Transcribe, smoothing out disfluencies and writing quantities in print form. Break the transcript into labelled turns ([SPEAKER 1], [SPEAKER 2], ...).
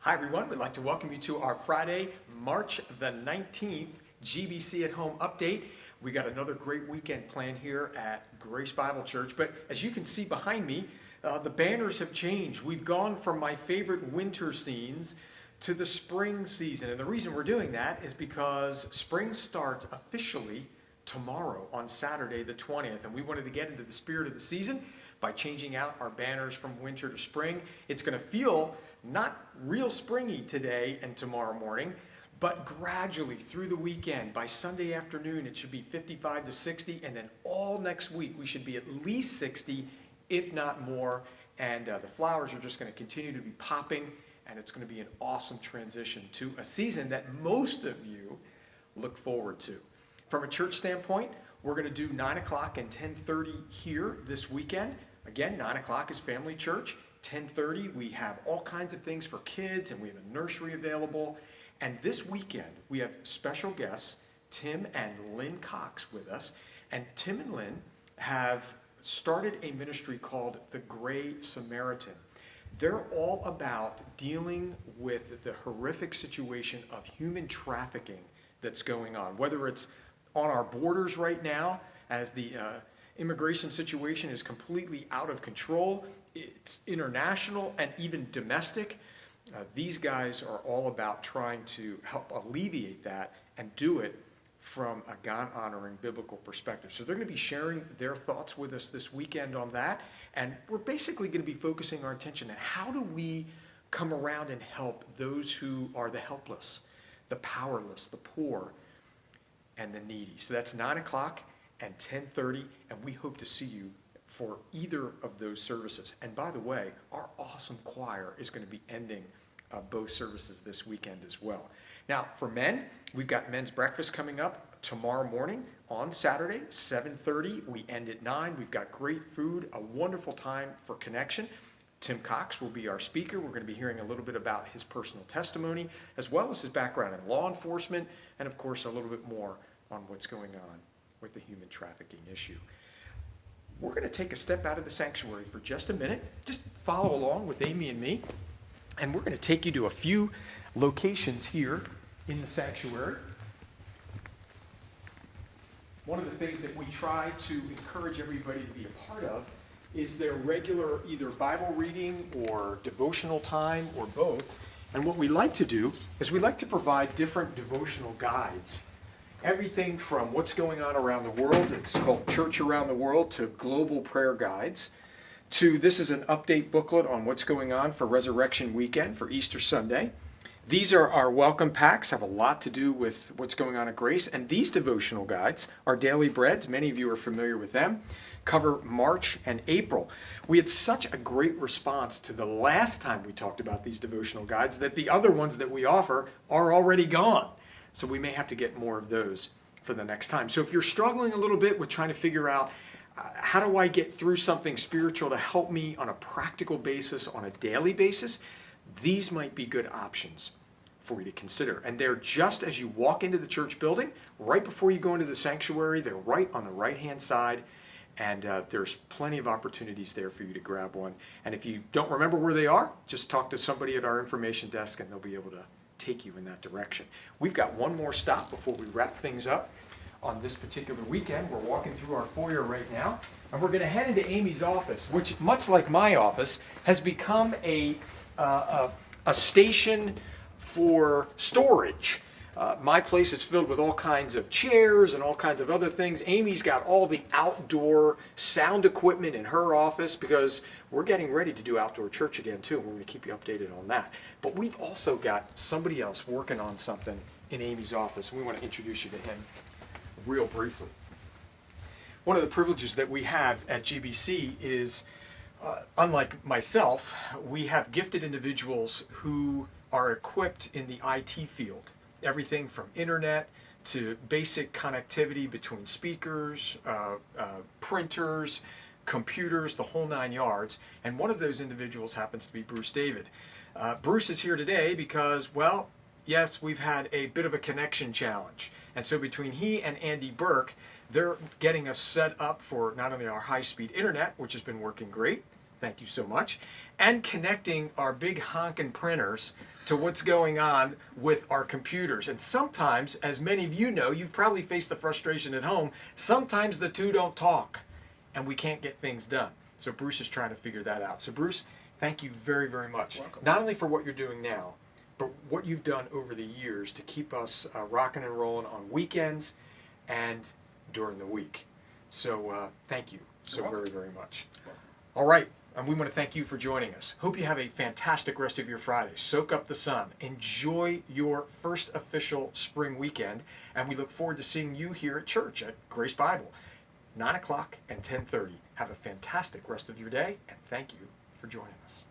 [SPEAKER 1] Hi everyone, we'd like to welcome you to our Friday, March the 19th GBC at Home update. We got another great weekend planned here at Grace Bible Church, but as you can see behind me, the banners have changed. We've gone from my favorite winter scenes to the spring season, and the reason we're doing that is because spring starts officially tomorrow on Saturday the 20th, and we wanted to get into the spirit of the season by changing out our banners from winter to spring. It's going to feel not real springy today and tomorrow morning, but gradually through the weekend, by Sunday afternoon, it should be 55 to 60, and then all next week we should be at least 60, if not more, and the flowers are just going to continue to be popping, and it's going to be an awesome transition to a season that most of you look forward to. From a church standpoint, we're going to do 9 o'clock and 10:30 here this weekend. Again, 9 o'clock is family church. 10:30, we have all kinds of things for kids, and we have a nursery available. And this weekend, we have special guests, Tim and Lynn Cox, with us. And Tim and Lynn have started a ministry called the Gray Samaritan. They're all about dealing with the horrific situation of human trafficking that's going on, whether it's on our borders right now as the immigration situation is completely out of control. It's international and even domestic. These guys are all about trying to help alleviate that and do it from a God-honoring biblical perspective. So they're going to be sharing their thoughts with us this weekend on that. And we're basically going to be focusing our attention on how do we come around and help those who are the helpless, the powerless, the poor, and the needy. So that's 9 o'clock and 10:30, and we hope to see you for either of those services. And by the way, our awesome choir is going to be ending both services this weekend as well. Now, for men, we've got men's breakfast coming up tomorrow morning on Saturday, 7:30. We end at 9. We've got great food, a wonderful time for connection. Tim Cox will be our speaker. We're going to be hearing a little bit about his personal testimony, as well as his background in law enforcement, and of course, a little bit more on what's going on with the human trafficking issue. We're going to take a step out of the sanctuary for just a minute. Just follow along with Amy and me, and we're going to take you to a few locations here in the sanctuary. One of the things that we try to encourage everybody to be a part of is their regular either Bible reading or devotional time or both. And what we like to do is we like to provide different devotional guides. Everything from what's going on around the world, it's called Church Around the World, to global prayer guides, to this is an update booklet on what's going on for Resurrection Weekend, for Easter Sunday. These are our welcome packs, have a lot to do with what's going on at Grace. And these devotional guides are daily breads. Many of you are familiar with them. Cover March and April. We had such a great response to the last time we talked about these devotional guides that the other ones that we offer are already gone. So we may have to get more of those for the next time. So if you're struggling a little bit with trying to figure out how do I get through something spiritual to help me on a practical basis, on a daily basis, these might be good options for you to consider. And they're just as you walk into the church building, right before you go into the sanctuary, they're right on the right-hand side. And there's plenty of opportunities there for you to grab one. And if you don't remember where they are, just talk to somebody at our information desk and they'll be able to take you in that direction. We've got one more stop before we wrap things up on this particular weekend. We're walking through our foyer right now, and we're going to head into Amy's office, which, much like my office, has become a station for storage. My place is filled with all kinds of chairs and all kinds of other things. Amy's got all the outdoor sound equipment in her office because we're getting ready to do outdoor church again too. We're going to keep you updated on that. But we've also got somebody else working on something in Amy's office, and we want to introduce you to him real briefly. One of the privileges that we have at GBC is, unlike myself, we have gifted individuals who are equipped in the IT field. Everything from internet to basic connectivity between speakers, printers, computers, the whole 9 yards. And one of those individuals happens to be Bruce David. Bruce is here today because, well, yes, we've had a bit of a connection challenge. And so between he and Andy Burke, they're getting us set up for not only our high-speed internet, which has been working great, thank you so much, and connecting our big honking printers to what's going on with our computers. And sometimes, as many of you know, you've probably faced the frustration at home, sometimes the two don't talk and we can't get things done. So Bruce is trying to figure that out. So Bruce, thank you very, very much.
[SPEAKER 2] Welcome.
[SPEAKER 1] Not only for what you're doing now, but what you've done over the years to keep us rocking and rolling on weekends and during the week. So thank you so very, very much. All right. And we want to thank you for joining us. Hope you have a fantastic rest of your Friday. Soak up the sun. Enjoy your first official spring weekend. And we look forward to seeing you here at church at Grace Bible, 9 o'clock and 10:30. Have a fantastic rest of your day, and thank you for joining us.